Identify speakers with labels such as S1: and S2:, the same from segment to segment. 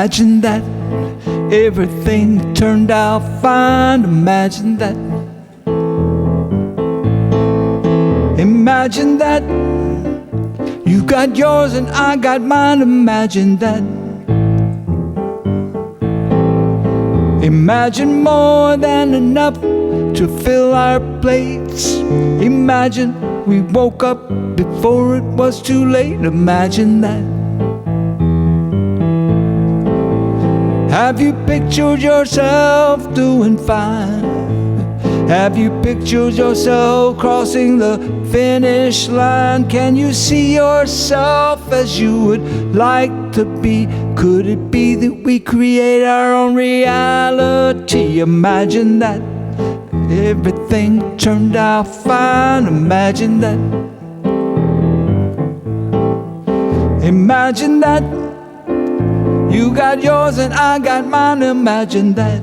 S1: Imagine that everything turned out fine. Imagine that. Imagine that you got yours and I got mine. Imagine that. Imagine more than enough to fill our plates. Imagine we woke up before it was too late. Imagine that. Have you pictured yourself doing fine? Have you pictured yourself crossing the finish line? Can you see yourself as you would like to be? Could it be that we create our own reality? Imagine that everything turned out fine. Imagine that. Imagine that you got yours and I got mine. Imagine that.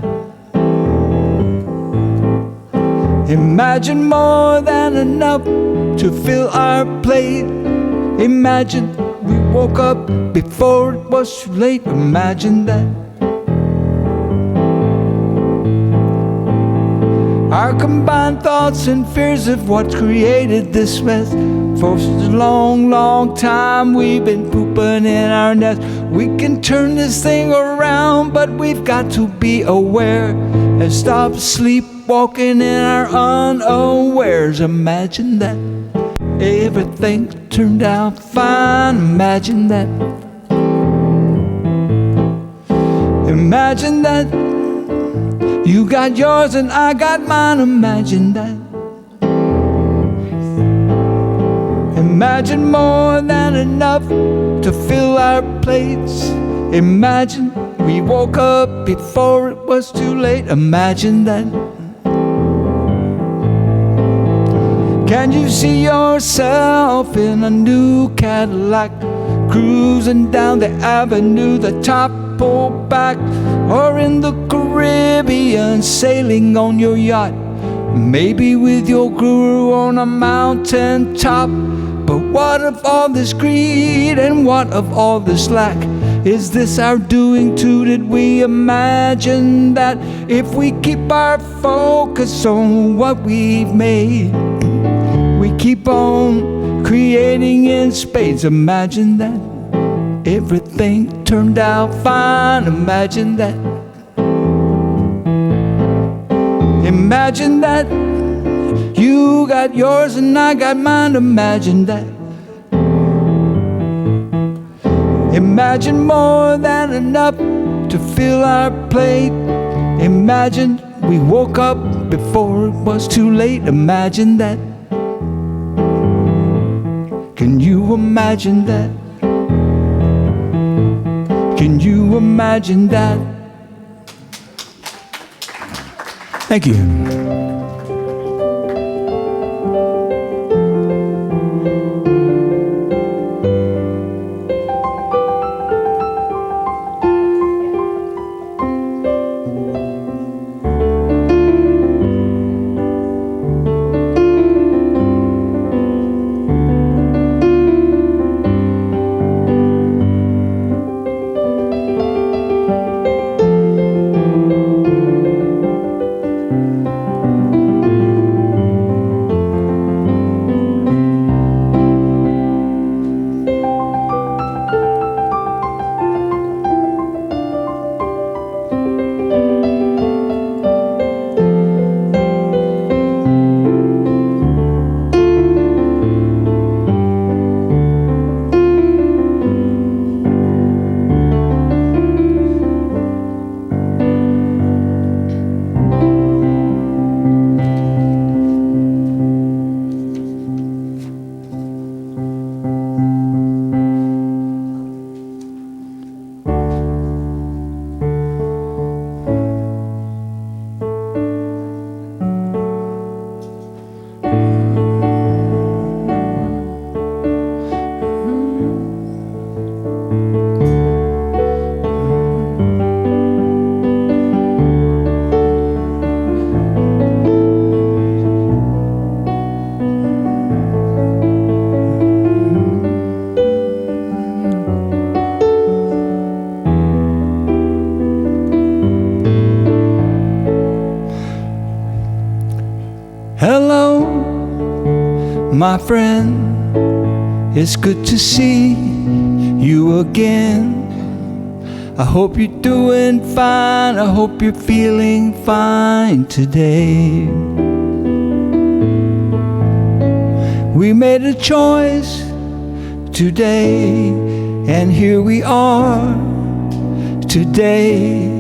S1: Imagine more than enough to fill our plate. Imagine we woke up before it was too late. Imagine that. Our combined thoughts and fears of what created this mess. For such a long, long time we've been pooping in our nest. We can turn this thing around, but we've got to be aware and stop sleepwalking in our unawares. Imagine that everything turned out fine. Imagine that. Imagine that you got yours and I got mine. Imagine that. Imagine more than enough to fill our plates. Imagine we woke up before it was too late. Imagine that. Can you see yourself in a new Cadillac, cruising down the avenue, the top pulled back, or in the Caribbean sailing on your yacht, maybe with your guru on a mountain top? But what of all this greed and what of all this lack? Is this our doing too? Did we imagine that if we keep our focus on what we've made, we keep on creating in spades? Imagine that everything turned out fine. Imagine that. Imagine that you got yours and I got mine. Imagine that. Imagine more than enough to fill our plate. Imagine we woke up before it was too late. Imagine that. Can you imagine that? Can you imagine that? Thank you. my friend, it's good to see you again. I hope you're doing fine, I hope you're feeling fine today. We made a choice today, and here we are today,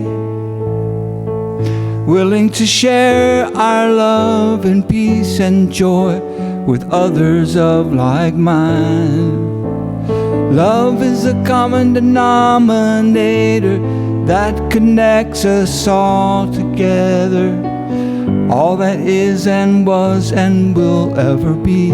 S1: willing to share our love and peace and joy with others of like mind. Love is a common denominator that connects us all together, all that is and was and will ever be.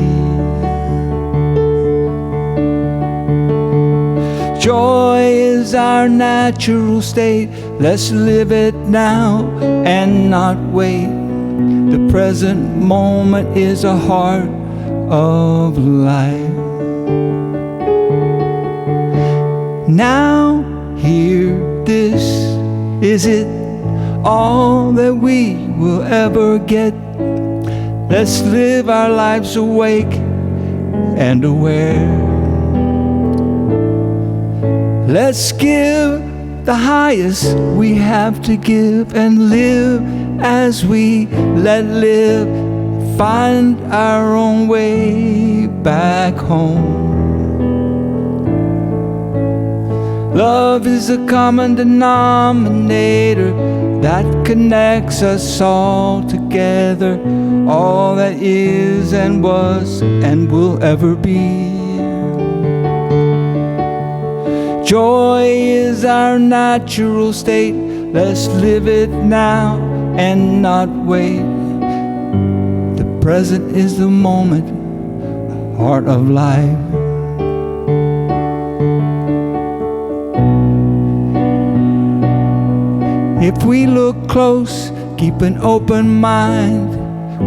S1: Joy is our natural state, let's live it now and not wait. The present moment is a heart of life. Now, here, this is it, all that we will ever get. Let's live our lives awake and aware. Let's give the highest we have to give and live as we let live. Find our own way back home. Love is a common denominator that connects us all together, all that is and was and will ever be. Joy is our natural state, let's live it now and not wait. The present is the moment, heart of life. If we look close, keep an open mind,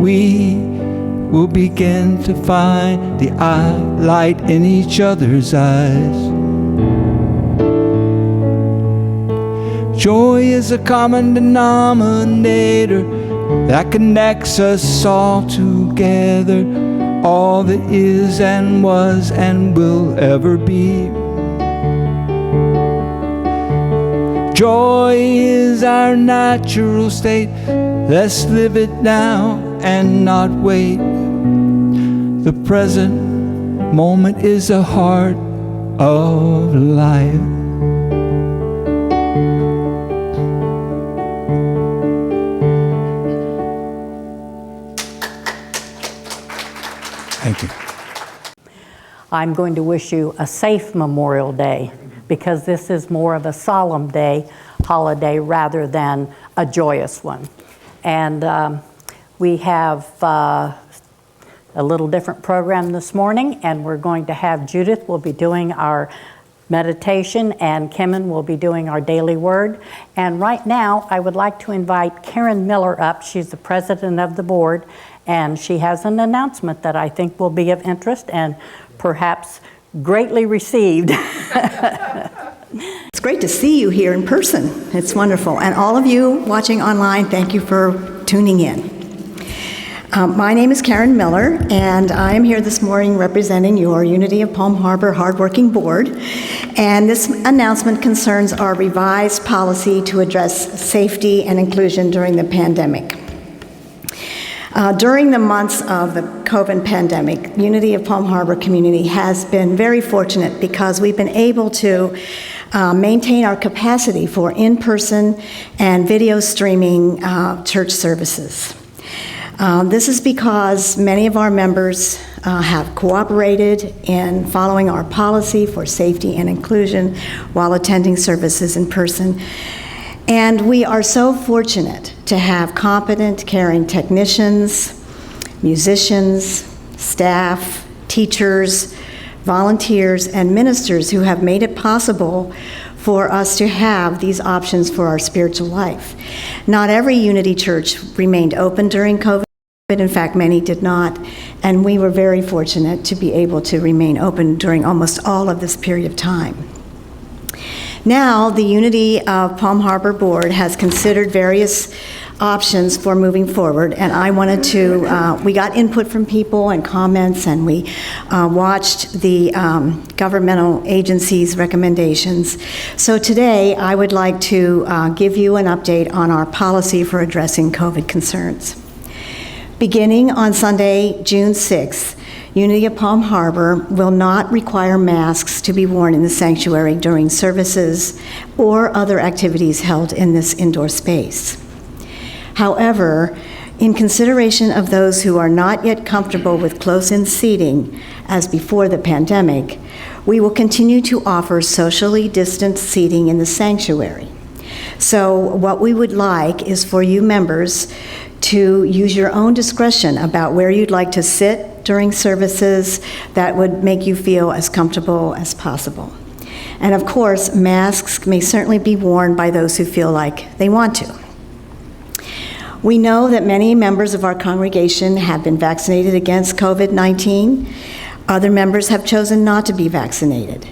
S1: we will begin to find the light in each other's eyes. Joy is a common denominator that connects us all together, all that is and was and will ever be. Joy is our natural state, let's live it now and not wait. The present moment is a heart of life. Thank you.
S2: I'm going to wish you a safe Memorial Day, because this is more of a solemn day, holiday, rather than a joyous one. And we have a little different program this morning, and we're going to have Judith will be doing our meditation, and Kimon will be doing our daily word. And right now, I would like to invite Karen Miller up. She's the president of the board, and she has an announcement that I think will be of interest and perhaps greatly received.
S3: It's great to see you here in person. It's wonderful. And all of you watching online, thank you for tuning in. My name is Karen Miller, and I am here this morning representing your Unity of Palm Harbor Hardworking Board. And this announcement concerns our revised policy to address safety and inclusion during the pandemic. During the months of the COVID pandemic, Unity of Palm Harbor community has been very fortunate because we've been able to maintain our capacity for in-person and video streaming church services. This is because many of our members have cooperated in following our policy for safety and inclusion while attending services in person. And we are so fortunate to have competent, caring technicians, musicians, staff, teachers, volunteers, and ministers who have made it possible for us to have these options for our spiritual life. Not every Unity Church remained open during COVID. In fact, many did not, and we were very fortunate to be able to remain open during almost all of this period of time. Now, the Unity of Palm Harbor Board has considered various options for moving forward, and I wanted to, we got input from people and comments, and we watched the governmental agencies' recommendations. So today, I would like to give you an update on our policy for addressing COVID concerns. Beginning on Sunday, June 6th, Unity of Palm Harbor will not require masks to be worn in the sanctuary during services or other activities held in this indoor space. However, in consideration of those who are not yet comfortable with close-in seating, as before the pandemic, we will continue to offer socially distanced seating in the sanctuary. So what we would like is for you members to use your own discretion about where you'd like to sit during services that would make you feel as comfortable as possible. And of course, masks may certainly be worn by those who feel like they want to. We know that many members of our congregation have been vaccinated against COVID-19. Other members have chosen not to be vaccinated.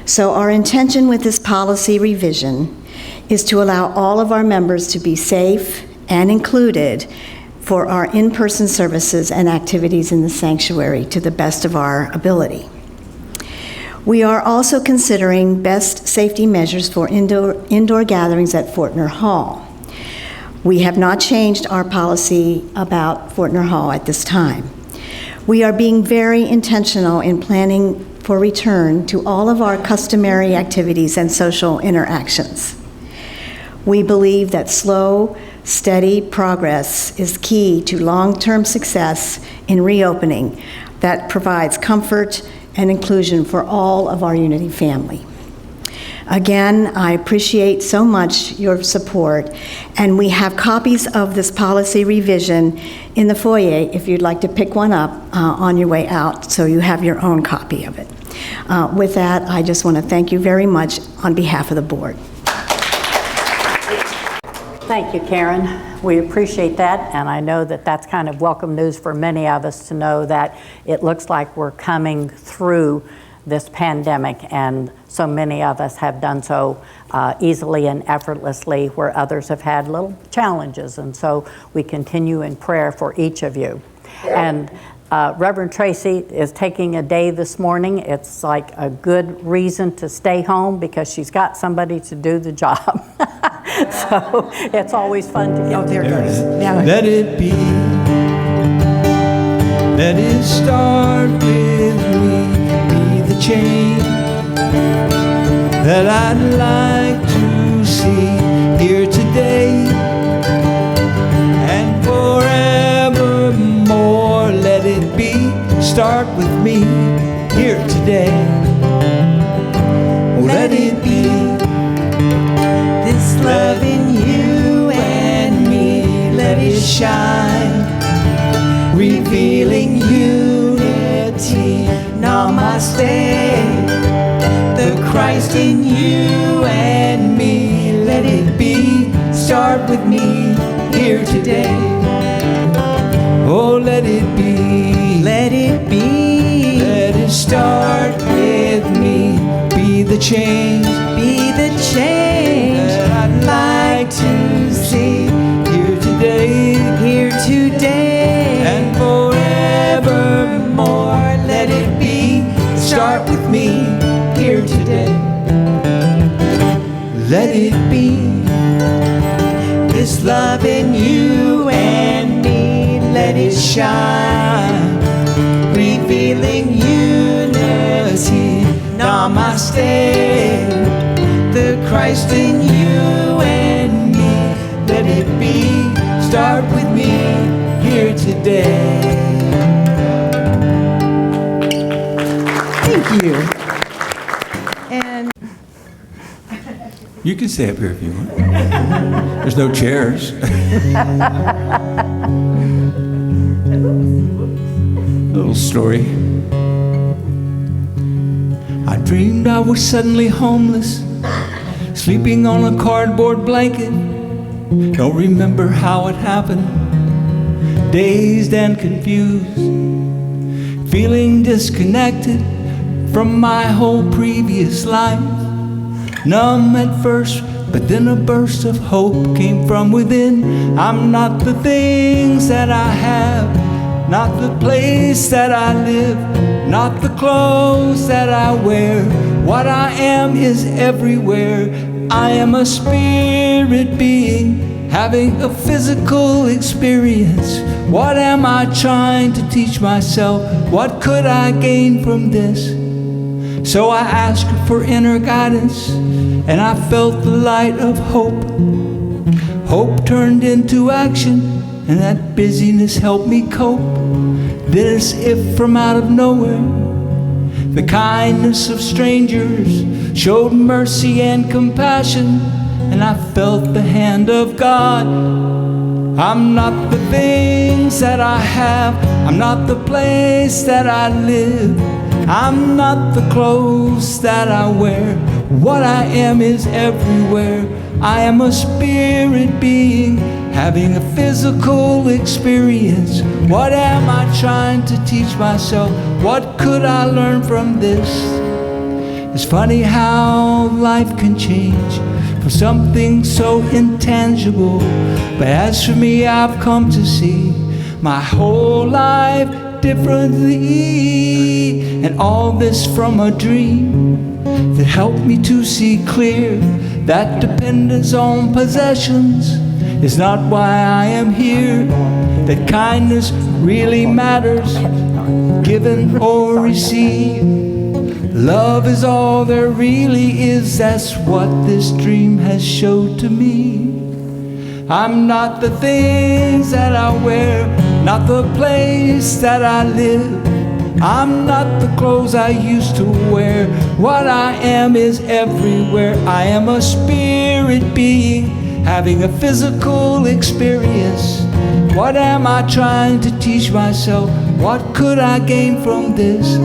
S3: So our intention with this policy revision is to allow all of our members to be safe and included for our in-person services and activities in the sanctuary to the best of our ability. We are also considering best safety measures for indoor gatherings at Fortner Hall. We have not changed our policy about Fortner Hall at this time. We are being very intentional in planning for return to all of our customary activities and social interactions. We believe that slow, steady progress is key to long-term success in reopening that provides comfort and inclusion for all of our Unity family. Again, I appreciate so much your support, and we have copies of this policy revision in the foyer if you'd like to pick one up on your way out, so you have your own copy of it. With that, I just want to thank you very much on behalf of the board.
S2: Thank you, Karen. We appreciate that, and I know that that's kind of welcome news for many of us to know that it looks like we're coming through this pandemic, and so many of us have done so easily and effortlessly, where others have had little challenges, and so we continue in prayer for each of you. And Reverend Tracey is taking a day this morning. It's like a good reason to stay home because she's got somebody to do the job. So it's always fun to get there.
S1: Let it be. Let it start with me. Be the change that I'd like to see here today and forevermore. Let it be. Start with me here today. Let it be. This love in you and me, let it shine, revealing unity. Namaste. The Christ in you and me, let it be. Start with me here today. Oh, let it be. Let it be. Let it start with me. Be the change. Be the change that I'd like to see here today. Here today. And forevermore. Let it be. Start with me here today. Let it be. This love in you and me, let it shine, revealing unity. Namaste. The Christ in you and me, let it be. Start with me here today.
S4: Thank you. And
S1: You can stay up here if you want. There's no chairs. Little story. I dreamed I was suddenly homeless, sleeping on a cardboard blanket. Don't remember how it happened. Dazed and confused, feeling disconnected from my whole previous life. Numb at first, But then a burst of hope came from within. I'm not the things that I have, not the place that I live, not the clothes that I wear. What I am is everywhere. I am a spirit being, having a physical experience. What am I trying to teach myself? What could I gain from this? So I asked for inner guidance, and I felt the light of hope. Hope turned into action, and that busyness helped me cope. Then as if from out of nowhere, the kindness of strangers showed mercy and compassion, and I felt the hand of God. I'm not the things that I have, I'm not the place that I live, I'm not the clothes that I wear. What I am is everywhere. I am a spirit being, having a physical experience. What am I trying to teach myself? What could I learn from this? It's funny how life can change for something so intangible. But as for me, I've come to see my whole life differently, and all this from a dream that helped me to see clear that dependence on possessions is not why I am here, that kindness really matters, given or received. Love is all there really is, that's what this dream has showed to me. I'm not the things that I wear, not the place that I live, I'm not the clothes I used to wear. What I am is everywhere. I am a spirit being, having a physical experience. What am I trying to teach myself? What could I gain from this?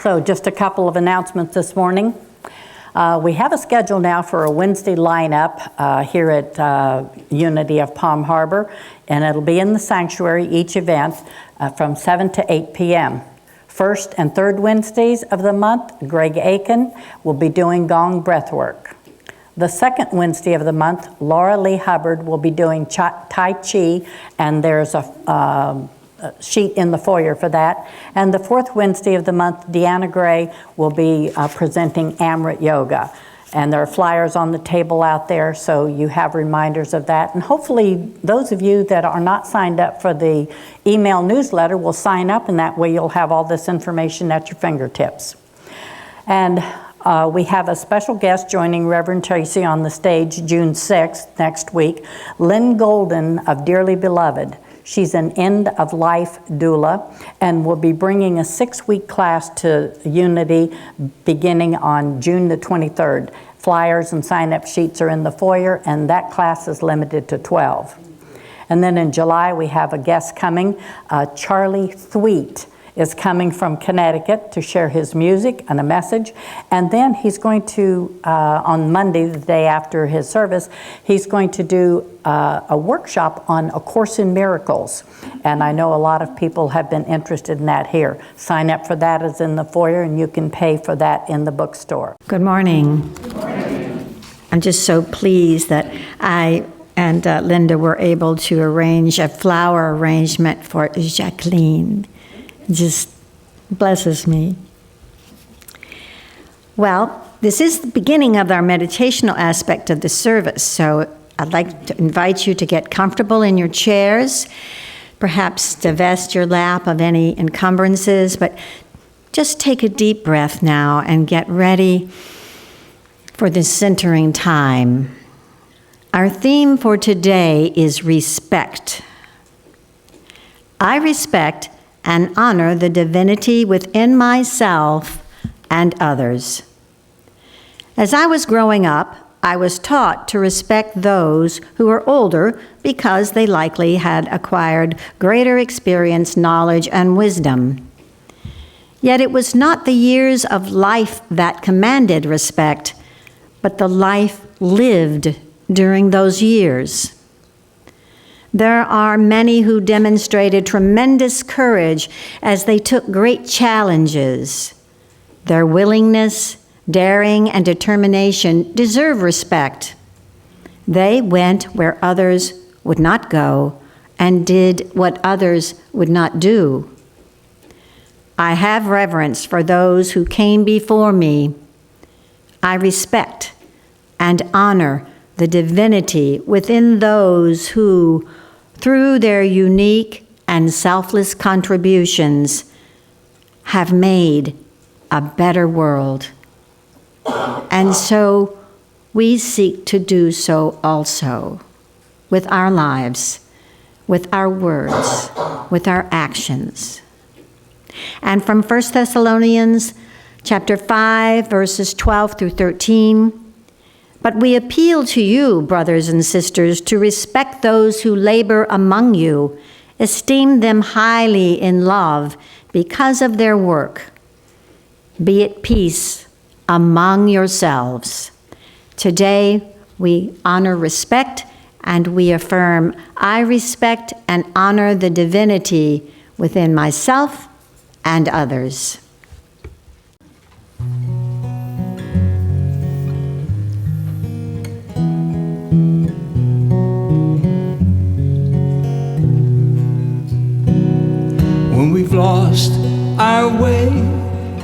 S2: So just a couple of announcements this morning. We have a schedule now for a Wednesday lineup here at Unity of Palm Harbor, and it'll be in the sanctuary, each event, from 7 to 8 p.m. First and third Wednesdays of the month, Greg Aiken will be doing gong breathwork. The second Wednesday of the month, Laura Lee Hubbard will be doing Tai Chi, and there's a sheet in the foyer for that. And the fourth Wednesday of the month, Deanna Gray will be presenting Amrit Yoga. And there are flyers on the table out there, so you have reminders of that. And hopefully those of you that are not signed up for the email newsletter will sign up, and that way you'll have all this information at your fingertips. And we have a special guest joining Reverend Tracey on the stage June 6th, next week, Lynn Golden of Dearly Beloved. She's an end-of-life doula and will be bringing a 6-week class to Unity beginning on June the 23rd. Flyers and sign-up sheets are in the foyer, and that class is limited to 12. And then in July, we have a guest coming. Charlie Thweet is coming from Connecticut to share his music and a message. And then he's going to, on Monday, the day after his service, he's going to do a workshop on A Course in Miracles. And I know a lot of people have been interested in that here. Sign up for that is in the foyer, and you can pay for that in the bookstore.
S5: Good morning. Good morning. I'm just so pleased that I and Linda were able to arrange a flower arrangement for Jacqueline. It just blesses me. Well, this is the beginning of our meditational aspect of the service, so I'd like to invite you to get comfortable in your chairs, perhaps divest your lap of any encumbrances, but just take a deep breath now and get ready for this centering time. Our theme for today is respect. I respect and honor the divinity within myself and others. As I was growing up, I was taught to respect those who were older because they likely had acquired greater experience, knowledge, and wisdom. Yet it was not the years of life that commanded respect, but the life lived during those years. There are many who demonstrated tremendous courage as they took great challenges. Their willingness, daring, and determination deserve respect. They went where others would not go and did what others would not do. I have reverence for those who came before me. I respect and honor the divinity within those who, through their unique and selfless contributions, have made a better world. And so we seek to do so also with our lives, with our words, with our actions. And from 1 Thessalonians chapter 5, verses 12 through 13, but we appeal to you, brothers and sisters, to respect those who labor among you, esteem them highly in love because of their work. Be at peace among yourselves. Today, we honor respect and we affirm, I respect and honor the divinity within myself and others.
S1: When we've lost our way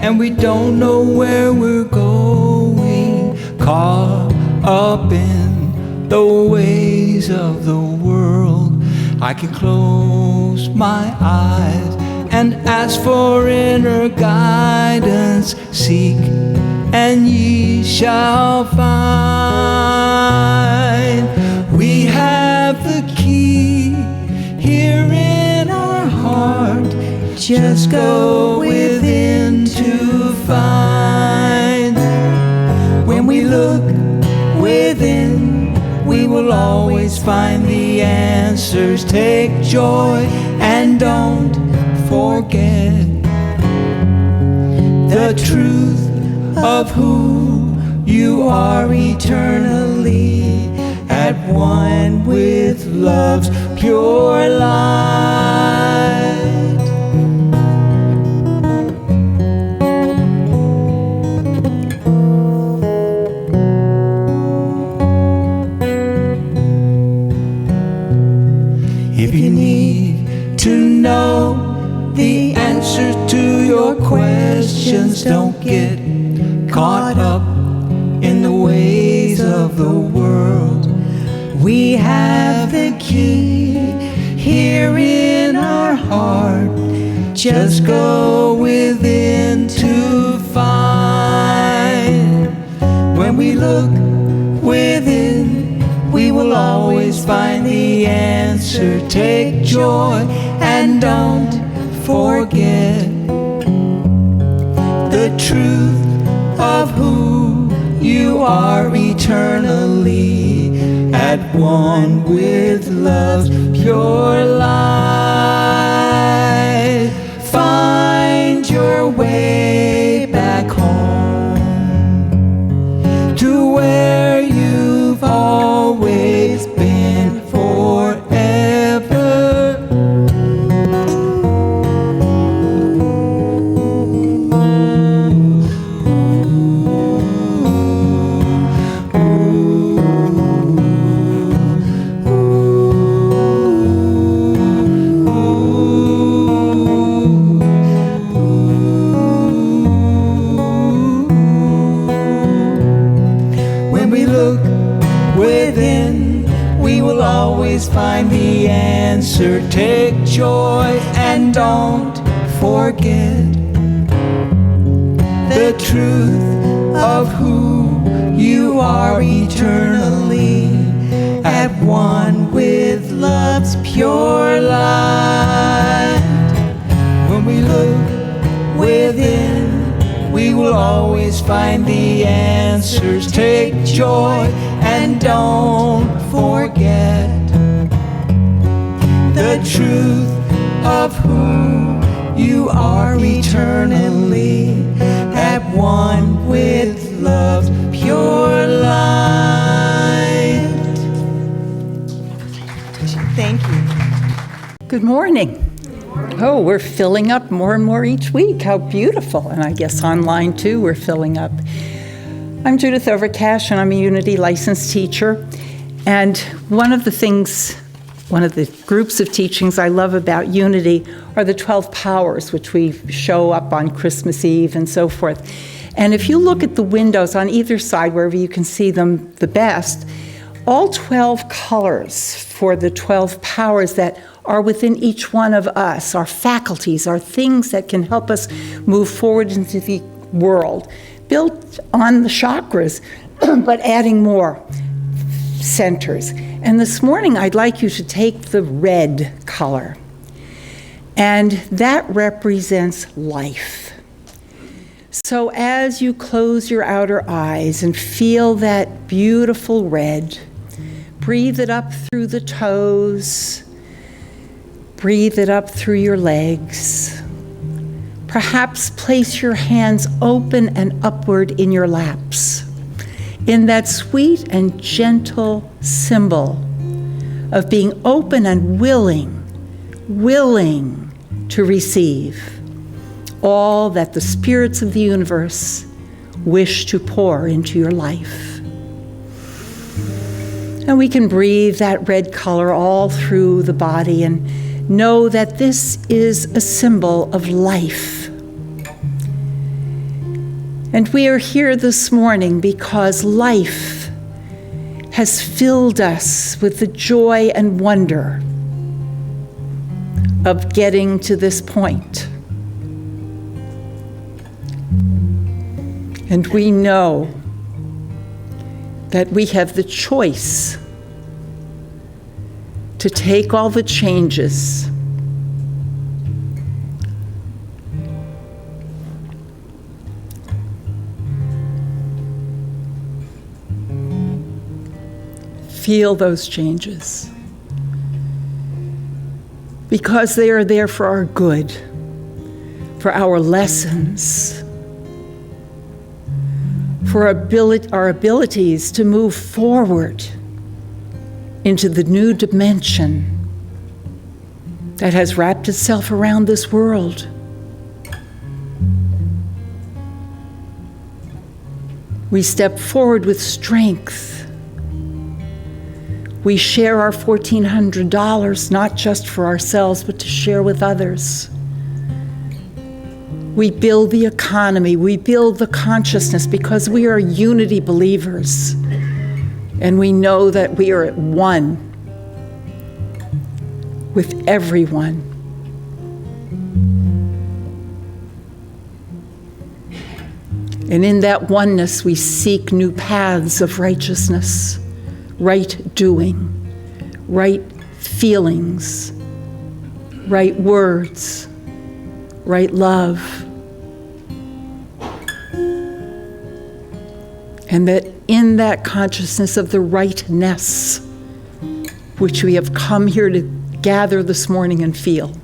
S1: and we don't know where we're going, caught up in the ways of the world, I can close my eyes and ask for inner guidance. Seek and ye shall find. We have the key here in our heart. Just go within to find. When we look within, we will always find the answers. Take joy and don't forget the truth of who you are eternally, at one with love's pure light. If you need to know the answer to your questions, don't get caught up in the ways of the world. We have the key here in our heart. Just go within to find. When we look within, we will always find the answer. Take joy and don't forget the truth of who you are eternally, at one with love's pure light. Find your way back home to where you've always been forever. Find the answer. Take joy and don't forget the truth of who you are eternally, at one with love's pure light. When we look within, we will always find the answers. Take joy and don't forget the truth of who you are eternally, at one with love's pure light.
S4: Thank you.
S6: Good morning. Oh, we're filling up more and more each week. How beautiful. And I guess online too, we're filling up. I'm Judith Overcash, and I'm a Unity licensed teacher. And one of the groups of teachings I love about Unity are the 12 powers, which we show up on Christmas Eve and so forth. And if you look at the windows on either side, wherever you can see them the best, all 12 colors for the 12 powers that are within each one of us, our faculties, our things that can help us move forward into the world, built on the chakras, but adding more centers. And this morning, I'd like you to take the red color, and that represents life. So as you close your outer eyes and feel that beautiful red, breathe it up through the toes, breathe it up through your legs. Perhaps place your hands open and upward in your laps, in that sweet and gentle symbol of being open and willing to receive all that the spirits of the universe wish to pour into your life. And we can breathe that red color all through the body and know that this is a symbol of life. And we are here this morning because life has filled us with the joy and wonder of getting to this point. And we know that we have the choice to take all the changes feel those changes, because they are there for our good, for our lessons, for our abilities to move forward into the new dimension that has wrapped itself around this world. We step forward with strength. We share our $1,400, not just for ourselves, but to share with others. We build the economy, we build the consciousness, because we are unity believers. And we know that we are at one with everyone. And in that oneness, we seek new paths of righteousness, right doing, right feelings, right words, right love. And that in that consciousness of the rightness, which we have come here to gather this morning and feel,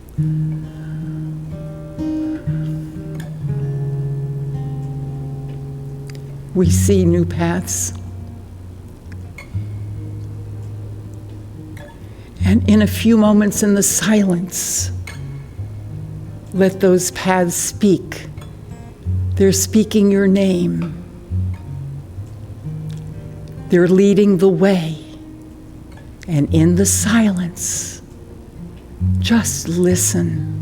S6: we see new paths. And in a few moments in the silence, let those paths speak. They're speaking your name. They're leading the way. And in the silence, just listen.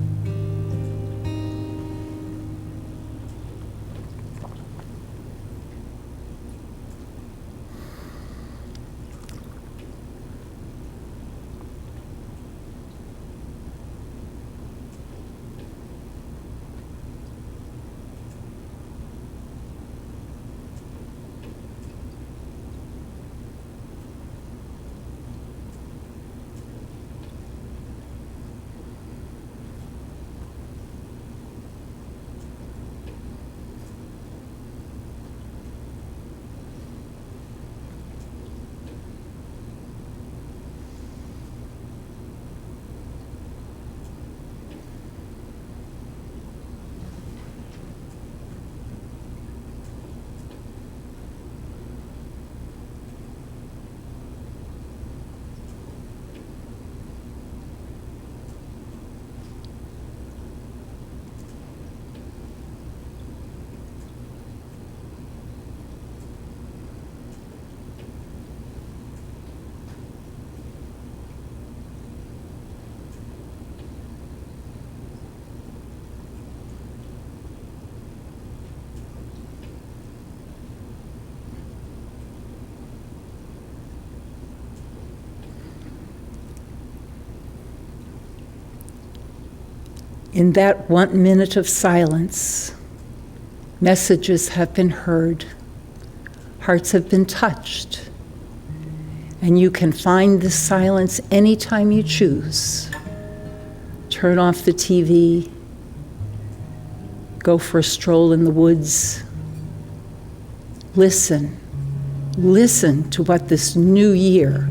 S6: In that 1 minute of silence, messages have been heard, hearts have been touched, and you can find this silence anytime you choose. Turn off the TV, go for a stroll in the woods. Listen to what this new year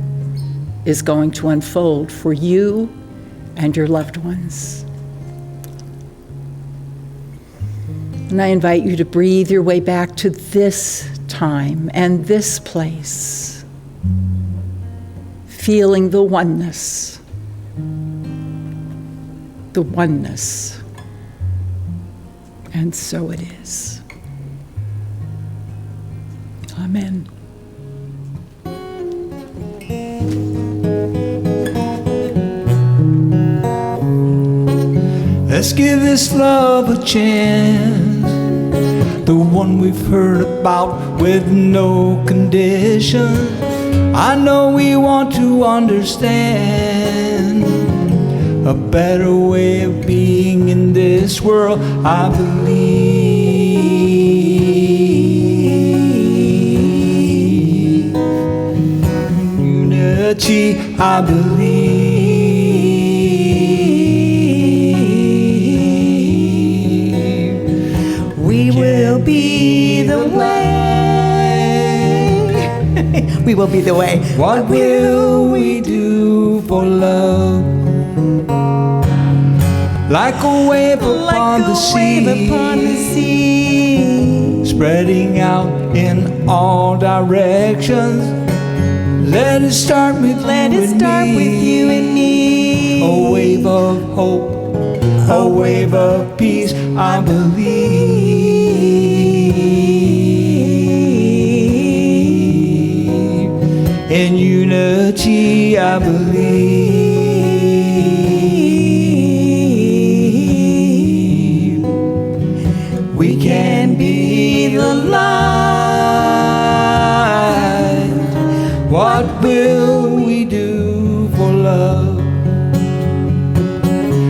S6: is going to unfold for you and your loved ones. And I invite you to breathe your way back to this time and this place, feeling the oneness. The oneness. And so it is. Amen.
S1: Let's give this love a chance, the one we've heard about with no conditions. I know we want to understand a better way of being in this world. I believe unity, I believe
S4: we will be the way. We will be the way.
S1: What will we do for love? Like a wave upon the sea, spreading out in all directions. Let it start with you and me. A wave of hope, a wave of peace, I believe. In unity, I believe. We can be the light. What will we do for love?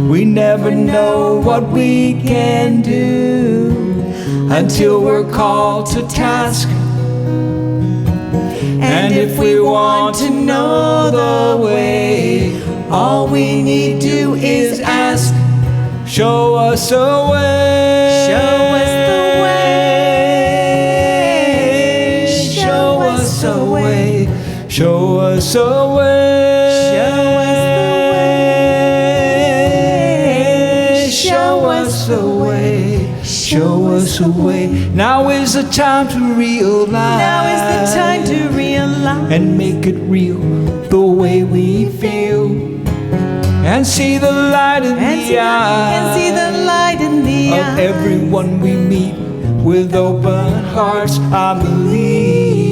S1: We never know what we can do until we're called to task. And if we want to know the way, all we need to is ask. Show us a way.
S4: Show us the way.
S1: Show us a way. Show us a way.
S4: Show us the way.
S1: Show us a way. Now is the time to realize.
S4: Now is the time to realize.
S1: And make it real the way we feel. And see the light in the eye.
S4: And see the light in the
S1: of everyone we meet with open hearts. I believe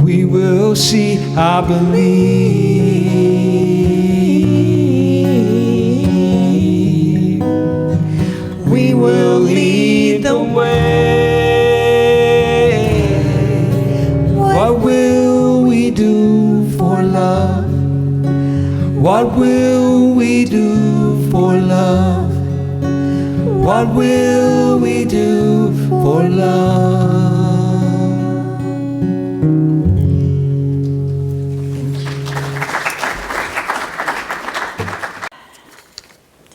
S1: we will see. I believe we will lead the way. What will we do for love? What will we do for love? What will we do for love?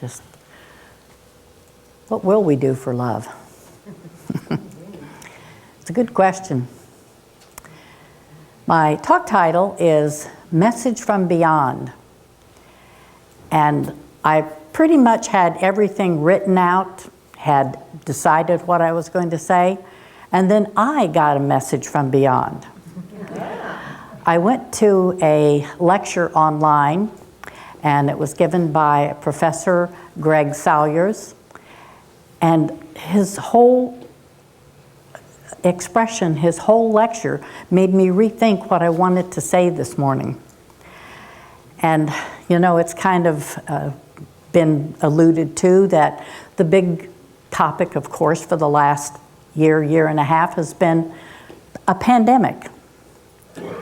S2: Just, what will we do for love? It's a good question. My talk title is Message from Beyond. And I pretty much had everything written out, had decided what I was going to say, and then I got a message from beyond. I went to a lecture online, and it was given by Professor Greg Salyers, and his whole expression, his whole lecture made me rethink what I wanted to say this morning. And you know, it's kind of been alluded to that the big topic, of course, for the last year and a half has been a pandemic.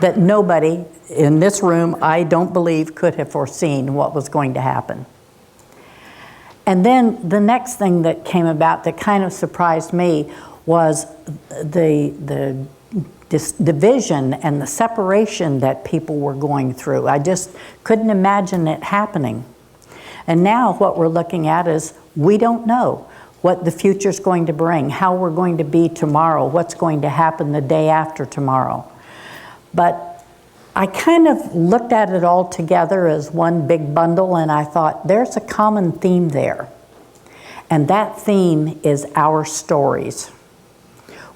S2: that nobody in this room, I don't believe, could have foreseen what was going to happen. And then the next thing that came about that kind of surprised me was the division and the separation that people were going through. I just couldn't imagine it happening. And now what we're looking at is we don't know what the future's going to bring, how we're going to be tomorrow, what's going to happen the day after tomorrow. But I kind of looked at it all together as one big bundle, and I thought there's a common theme there. And that theme is our stories.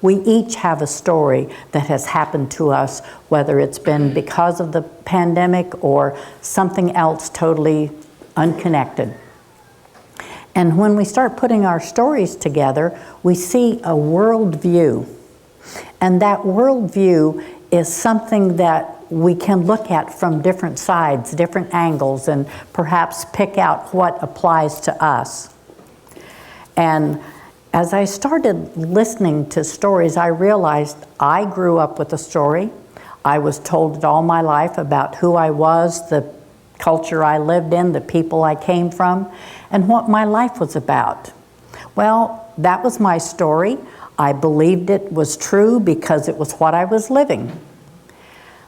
S2: We each have a story that has happened to us, whether it's been because of the pandemic or something else totally unconnected. And when we start putting our stories together, we see a worldview. And that worldview is something that we can look at from different sides, different angles, and perhaps pick out what applies to us. And as I started listening to stories, I realized I grew up with a story. I was told it all my life about who I was, the culture I lived in, the people I came from, and what my life was about. Well, that was my story. I believed it was true because it was what I was living.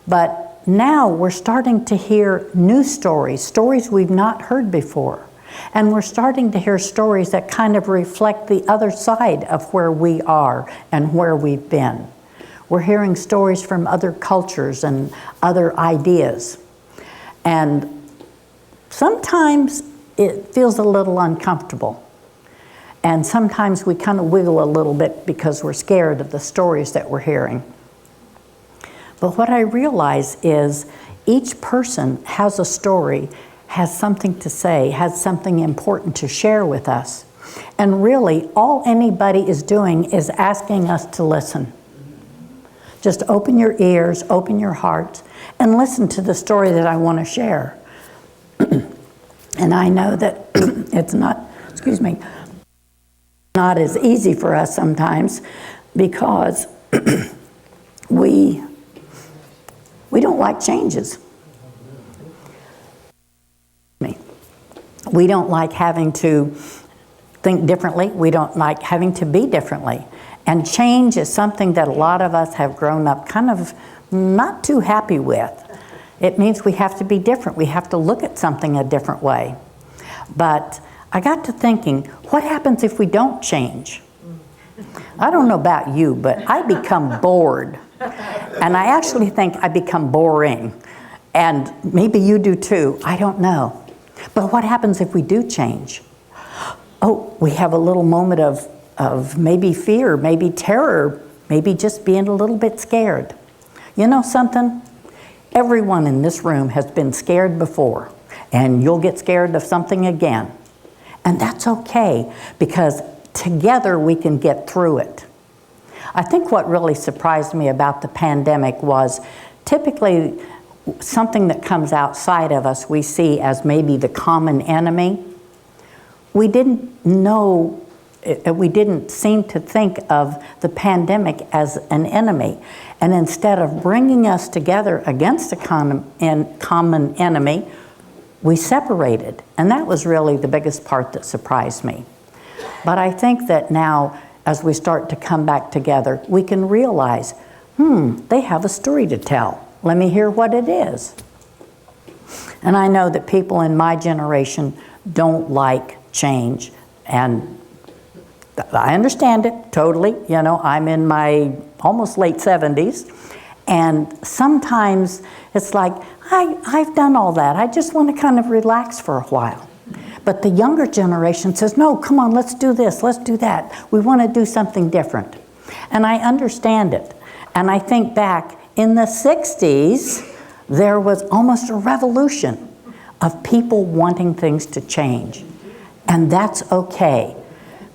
S2: But now we're starting to hear new stories, stories we've not heard before. And we're starting to hear stories that kind of reflect the other side of where we are and where we've been. We're hearing stories from other cultures and other ideas. And sometimes it feels a little uncomfortable. And sometimes we kind of wiggle a little bit because we're scared of the stories that we're hearing. But what I realize is each person has a story, has something to say, has something important to share with us. And really, all anybody is doing is asking us to listen. Just open your ears, open your hearts, and listen to the story that I want to share. And I know that it's not, not as easy for us sometimes because we don't like changes. We don't like having to think differently. We don't like having to be differently. And change is something that a lot of us have grown up kind of not too happy with. It means we have to be different. We have to look at something a different way. But I got to thinking, what happens if we don't change? I don't know about you, but I become bored. And I actually think I become boring. And maybe you do too. I don't know. But what happens if we do change? Oh, we have a little moment of maybe fear, maybe terror, maybe just being a little bit scared. You know something? Everyone in this room has been scared before, and you'll get scared of something again. And that's okay, because together we can get through it. I think what really surprised me about the pandemic was typically something that comes outside of us we see as maybe the common enemy. We didn't seem to think of the pandemic as an enemy. And instead of bringing us together against a common enemy, we separated. And that was really the biggest part that surprised me. But I think that now, as we start to come back together, we can realize, they have a story to tell. Let me hear what it is. And I know that people in my generation don't like change. And I understand it totally. You know, I'm in my almost late 70s. And sometimes it's like, I've done all that. I just want to kind of relax for a while. But the younger generation says, no, come on, let's do this, let's do that. We want to do something different. And I understand it. And I think back in the 60s, there was almost a revolution of people wanting things to change. And that's okay,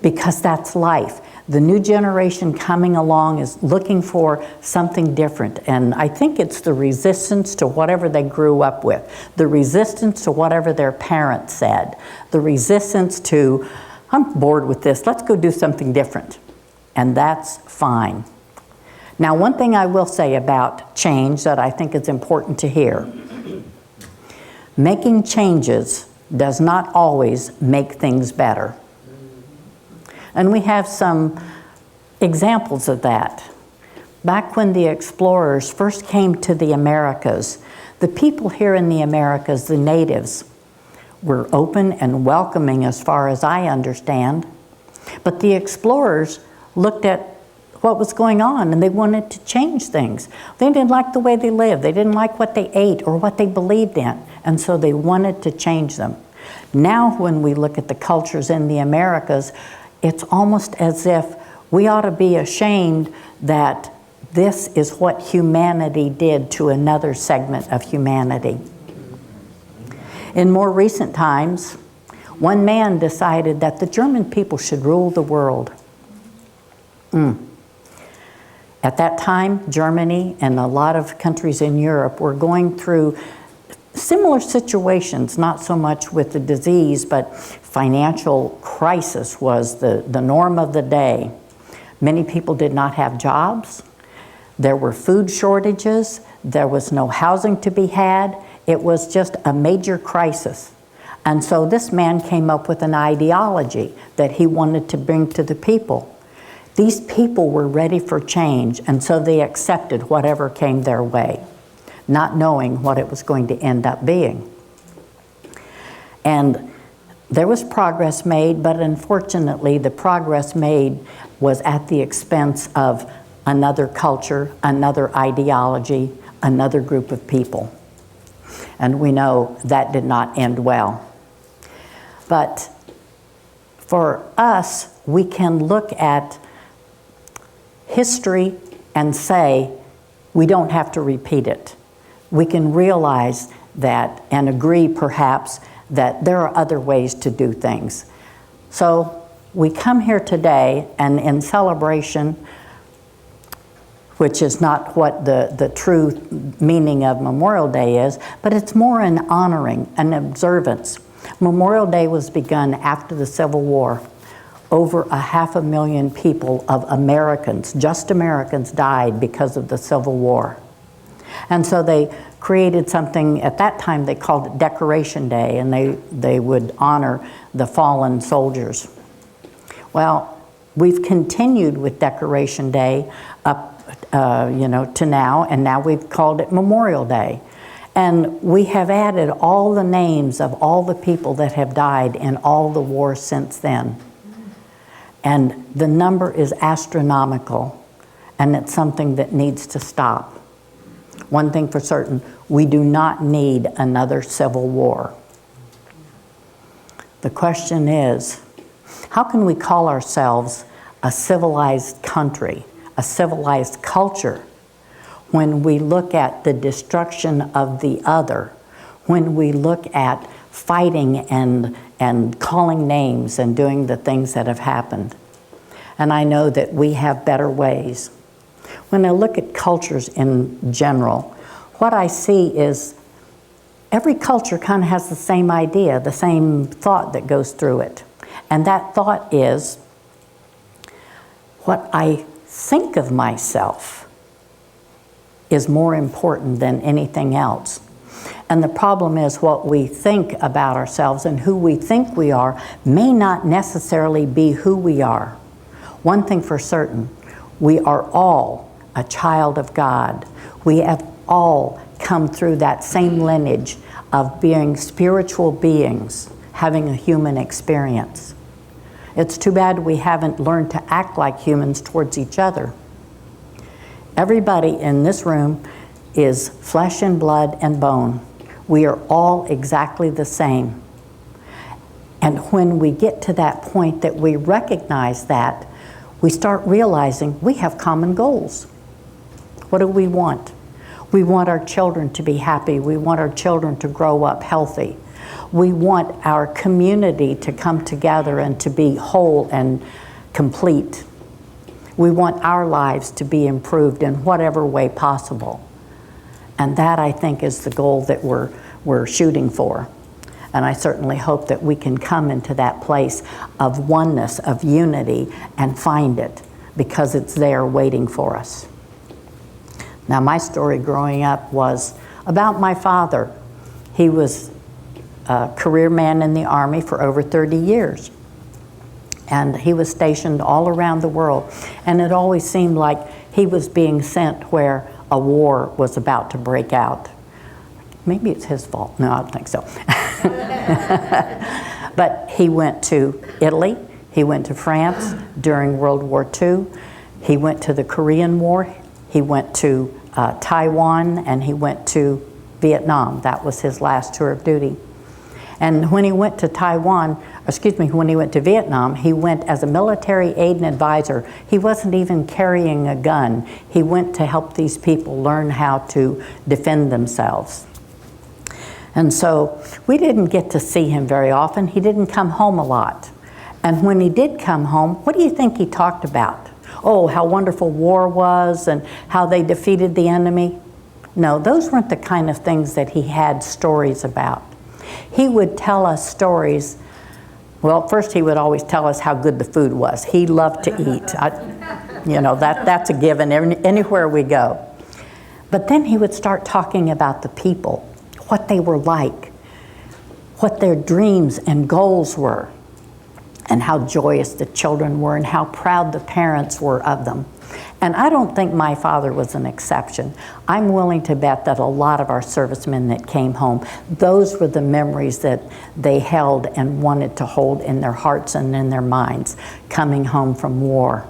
S2: because that's life. The new generation coming along is looking for something different. And I think it's the resistance to whatever they grew up with, the resistance to whatever their parents said, the resistance to, I'm bored with this, let's go do something different. And that's fine. Now, one thing I will say about change that I think is important to hear, making changes does not always make things better. And we have some examples of that. Back when the explorers first came to the Americas, the people here in the Americas, the natives, were open and welcoming as far as I understand. But the explorers looked at what was going on and they wanted to change things. They didn't like the way they lived. They didn't like what they ate or what they believed in. And so they wanted to change them. Now when we look at the cultures in the Americas, it's almost as if we ought to be ashamed that this is what humanity did to another segment of humanity. In more recent times, one man decided that the German people should rule the world. At that time, Germany and a lot of countries in Europe were going through similar situations, not so much with the disease, but financial crisis was the norm of the day. Many people did not have jobs. There were food shortages. There was no housing to be had. It was just a major crisis. And so this man came up with an ideology that he wanted to bring to the people. These people were ready for change, and so they accepted whatever came their way, not knowing what it was going to end up being. And there was progress made, but unfortunately the progress made was at the expense of another culture, another ideology, another group of people. And we know that did not end well. But for us, we can look at history and say, we don't have to repeat it. We can realize that and agree perhaps that there are other ways to do things. So we come here today and in celebration, which is not what the true meaning of Memorial Day is, but it's more an honoring, an observance. Memorial Day was begun after the Civil War. Over 500,000 people of Americans, just Americans, died because of the Civil War. And so they created something, at that time they called it Decoration Day, and they would honor the fallen soldiers. Well, we've continued with Decoration Day up to now, and now we've called it Memorial Day. And we have added all the names of all the people that have died in all the wars since then. And the number is astronomical, and it's something that needs to stop. One thing for certain, we do not need another civil war. The question is, how can we call ourselves a civilized country, a civilized culture, when we look at the destruction of the other, when we look at fighting and calling names and doing the things that have happened? And I know that we have better ways. When I look at cultures in general, what I see is every culture kind of has the same idea, the same thought that goes through it. And that thought is, what I think of myself is more important than anything else. And the problem is what we think about ourselves and who we think we are may not necessarily be who we are. One thing for certain, we are all a child of God. We have all come through that same lineage of being spiritual beings, having a human experience. It's too bad we haven't learned to act like humans towards each other. Everybody in this room is flesh and blood and bone. We are all exactly the same. And when we get to that point that we recognize that, we start realizing we have common goals. What do we want? We want our children to be happy. We want our children to grow up healthy. We want our community to come together and to be whole and complete. We want our lives to be improved in whatever way possible. And that, I think, is the goal that we're shooting for. And I certainly hope that we can come into that place of oneness, of unity, and find it, because it's there waiting for us. Now, my story growing up was about my father. He was a career man in the Army for over 30 years. And he was stationed all around the world. And it always seemed like he was being sent where a war was about to break out. Maybe it's his fault. No, I don't think so. But he went to Italy. He went to France during World War II. He went to the Korean War. He went to Taiwan, and he went to Vietnam. That was his last tour of duty. And when he went to when he went to Vietnam, he went as a military aid and advisor. He wasn't even carrying a gun. He went to help these people learn how to defend themselves. And so we didn't get to see him very often. He didn't come home a lot. And when he did come home, what do you think he talked about? Oh, how wonderful war was and how they defeated the enemy. No, those weren't the kind of things that he had stories about. He would tell us stories. Well, first he would always tell us how good the food was. He loved to eat. That's a given anywhere we go. But then he would start talking about the people, what they were like, what their dreams and goals were, and how joyous the children were and how proud the parents were of them. And I don't think my father was an exception. I'm willing to bet that a lot of our servicemen that came home, those were the memories that they held and wanted to hold in their hearts and in their minds, coming home from war.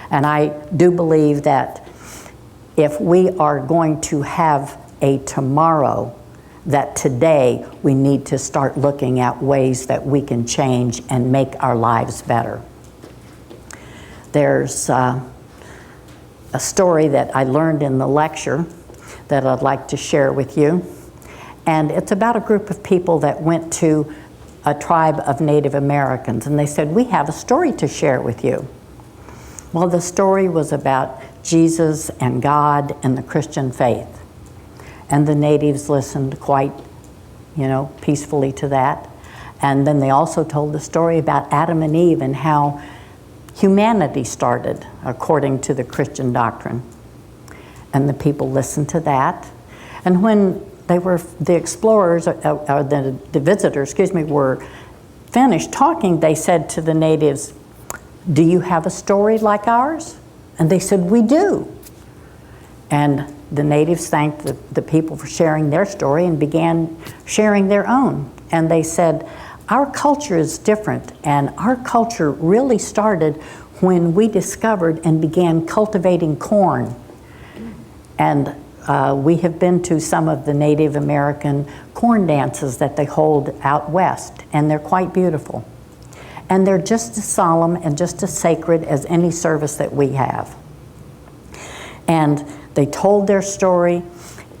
S2: And I do believe that if we are going to have a tomorrow, that today we need to start looking at ways that we can change and make our lives better. There's a story that I learned in the lecture that I'd like to share with you. And it's about a group of people that went to a tribe of Native Americans, and they said, "We have a story to share with you." Well, the story was about Jesus and God and the Christian faith. And the natives listened quite, peacefully to that. And then they also told the story about Adam and Eve and how humanity started according to the Christian doctrine. And the people listened to that. And when the explorers, or the visitors, were finished talking, they said to the natives, "Do you have a story like ours?" And they said, "We do." And the natives thanked the people for sharing their story and began sharing their own. And they said, "Our culture is different, and our culture really started when we discovered and began cultivating corn." And we have been to some of the Native American corn dances that they hold out west, and they're quite beautiful. And they're just as solemn and just as sacred as any service that we have. And they told their story,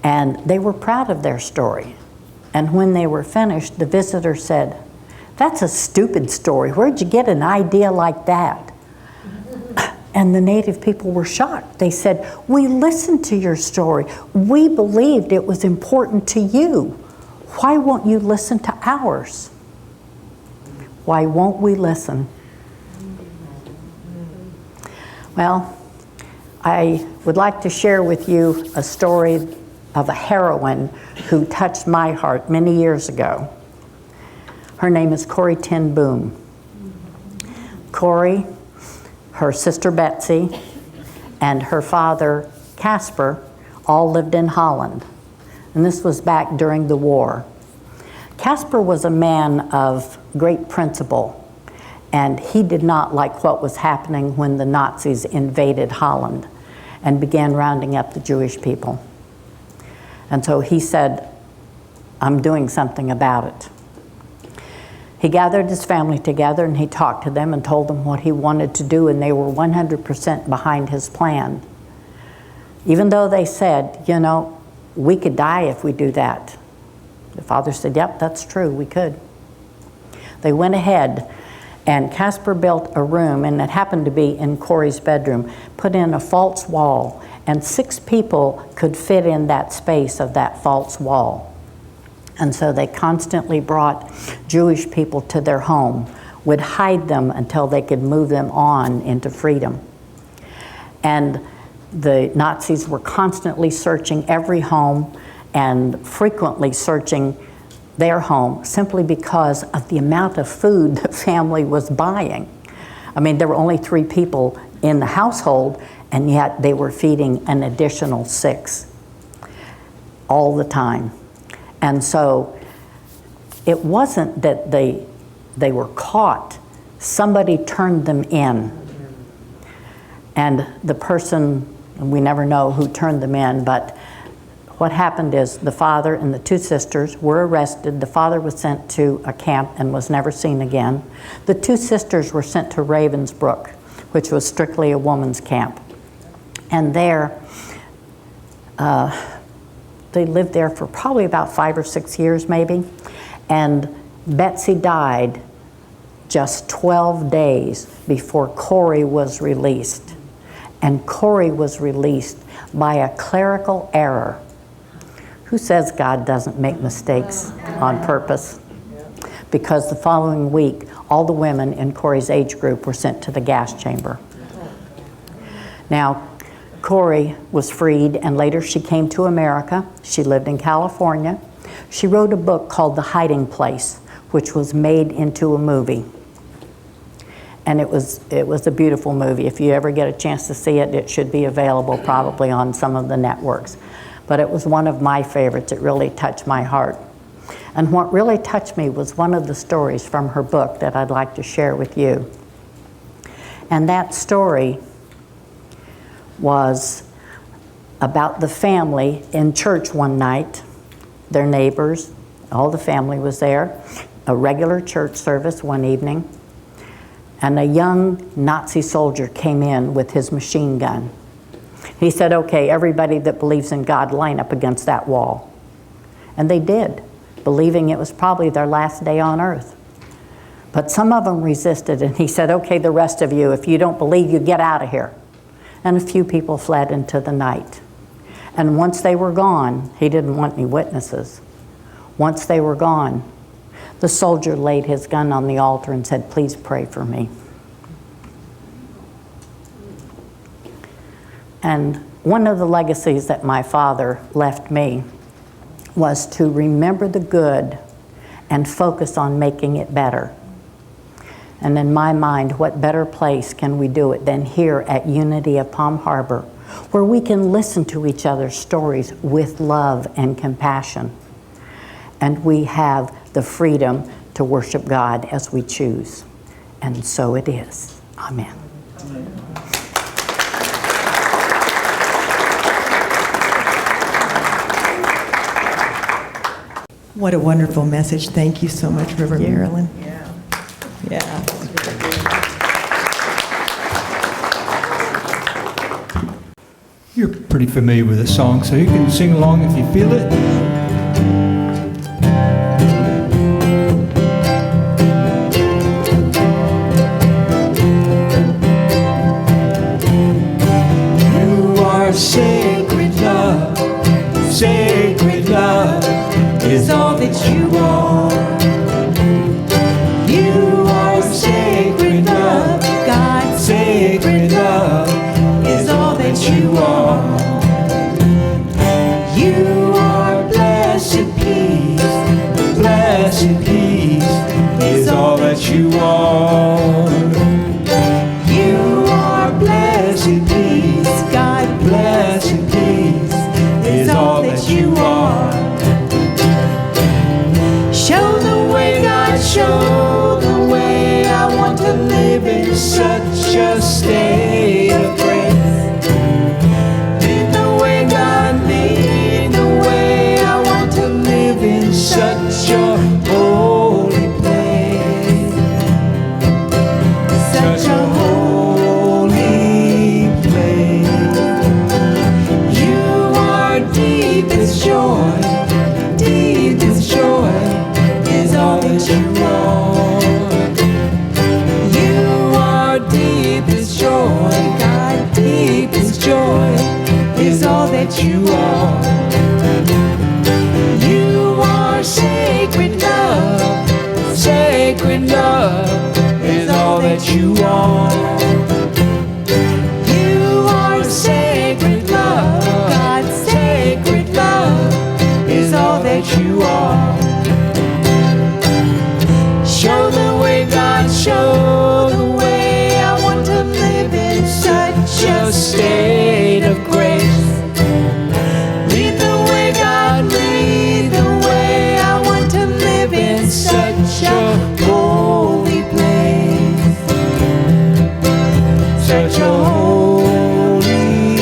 S2: and they were proud of their story. And when they were finished, the visitor said, "That's a stupid story. Where'd you get an idea like that?" And the native people were shocked. They said, "We listened to your story. We believed it was important to you. Why won't you listen to ours?" Why won't we listen? Well, I would like to share with you a story of a heroine who touched my heart many years ago. Her name is Corrie ten Boom. Corrie, her sister Betsy, and her father Casper all lived in Holland. And this was back during the war. Casper was a man of great principle, and he did not like what was happening when the Nazis invaded Holland and began rounding up the Jewish people. And so he said, "I'm doing something about it." He gathered his family together and he talked to them and told them what he wanted to do, and they were 100% behind his plan. Even though they said, "We could die if we do that." The father said, "Yep, that's true, we could." They went ahead, and Casper built a room, and it happened to be in Corrie's bedroom, put in a false wall, and 6 people could fit in that space of that false wall. And so they constantly brought Jewish people to their home, would hide them until they could move them on into freedom. And the Nazis were constantly searching every home and frequently searching their home simply because of the amount of food the family was buying. I mean, there were only 3 people in the household, and yet they were feeding an additional 6 all the time. And so it wasn't that they were caught. Somebody turned them in. And the person, we never know who turned them in, but what happened is the father and the 2 sisters were arrested. The father was sent to a camp and was never seen again. The 2 sisters were sent to Ravensbrück, which was strictly a woman's camp. And there, they lived there for probably about 5 or 6 years maybe. And Betsy died just 12 days before Corey was released. And Corey was released by a clerical error. Who says God doesn't make mistakes on purpose? Because the following week, all the women in Corey's age group were sent to the gas chamber. Now, Corey was freed, and later she came to America. She lived in California. She wrote a book called The Hiding Place, which was made into a movie. And it was a beautiful movie. If you ever get a chance to see it, it should be available probably on some of the networks. But it was one of my favorites. It really touched my heart. And what really touched me was one of the stories from her book that I'd like to share with you. And that story was about the family in church one night, their neighbors, all the family was there, a regular church service one evening, and a young Nazi soldier came in with his machine gun. He said, okay, everybody that believes in God, line up against that wall. And they did, believing it was probably their last day on earth. But some of them resisted, and he said, okay, the rest of you, if you don't believe, you get out of here. And a few people fled into the night. And once they were gone, he didn't want any witnesses. Once they were gone, the soldier laid his gun on the altar and said, please pray for me. And one of the legacies that my father left me was to remember the good and focus on making it better. And in my mind, what better place can we do it than here at Unity of Palm Harbor, where we can listen to each other's stories with love and compassion. And we have the freedom to worship God as we choose. And so it is. Amen.
S4: What a wonderful message. Thank you so much, Reverend Marilyn. Yeah.
S1: You're pretty familiar with the song, so you can sing along if you feel it. You are sacred love, sacred love is all that you are. You are sacred love, God, sacred love is all that you are. You are blessed peace, blessed peace is all that you are. You are blessed peace, God, blessed peace is all that you are. Show the way, God, show the way. I want to live in such a state of grace. Lead the way, God, lead the way. I want to live in such a holy place. Such a holy place. You are deepest joy, deepest joy is all that you are. You are deepest joy, God, deepest joy is all that you are. You are sacred love, sacred love is all that you are. You are sacred such a holy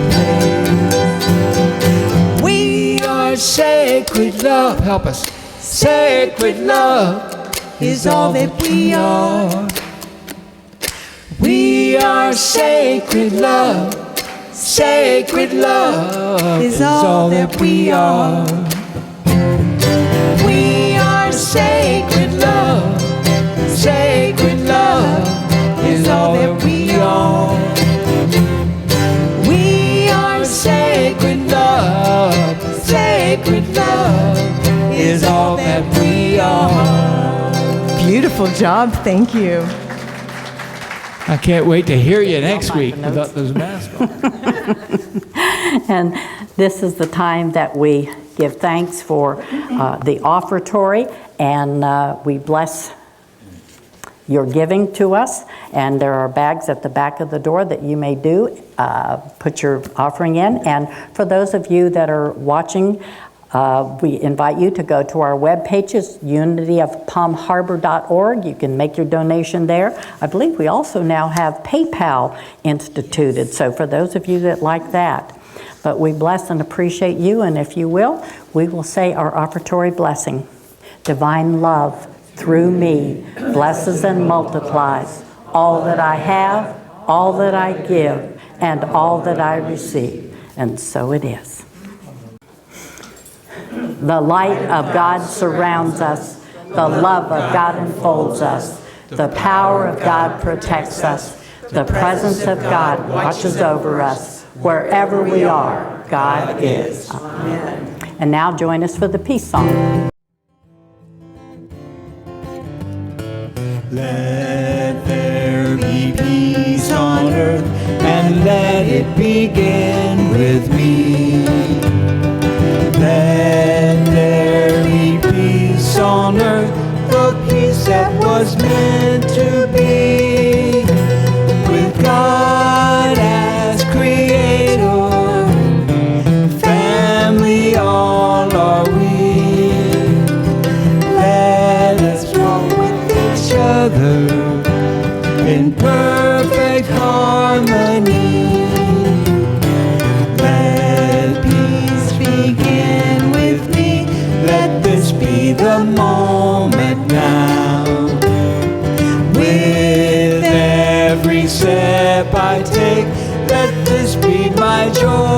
S1: place. We are sacred love. Help us. Sacred love is all that we are. We are sacred love. Sacred love is all that we are. We are sacred love. Sacred love is all that we are. We are sacred love. Sacred love is all that we are.
S4: Beautiful job. Thank you.
S1: I can't wait to hear you next week without those masks on.
S2: And this is the time that we give thanks for the offertory, and we bless your giving to us. And there are bags at the back of the door that you may put your offering in. And for those of you that are watching, we invite you to go to our web pages, unityofpalmharbor.org. You can make your donation there. I believe we also now have PayPal instituted, so for those of you that like that. But we bless and appreciate you, and if you will, we will say our offertory blessing. Divine love through me blesses and multiplies all that I have, all that I give, and all that I receive. And so it is. The light of God surrounds us. The love of God enfolds us. The power of God protects us. The presence of God watches over us. Wherever we are, God is. Amen. And now join us for the peace song.
S1: Let there be peace on earth, and let it begin with me. Let there be peace on earth, the peace that was meant to be. With God as creator, family all are we. Let us walk with each other in perfect harmony. Let peace begin with me. Let this be the moment now. With every step I take, let this be my joy.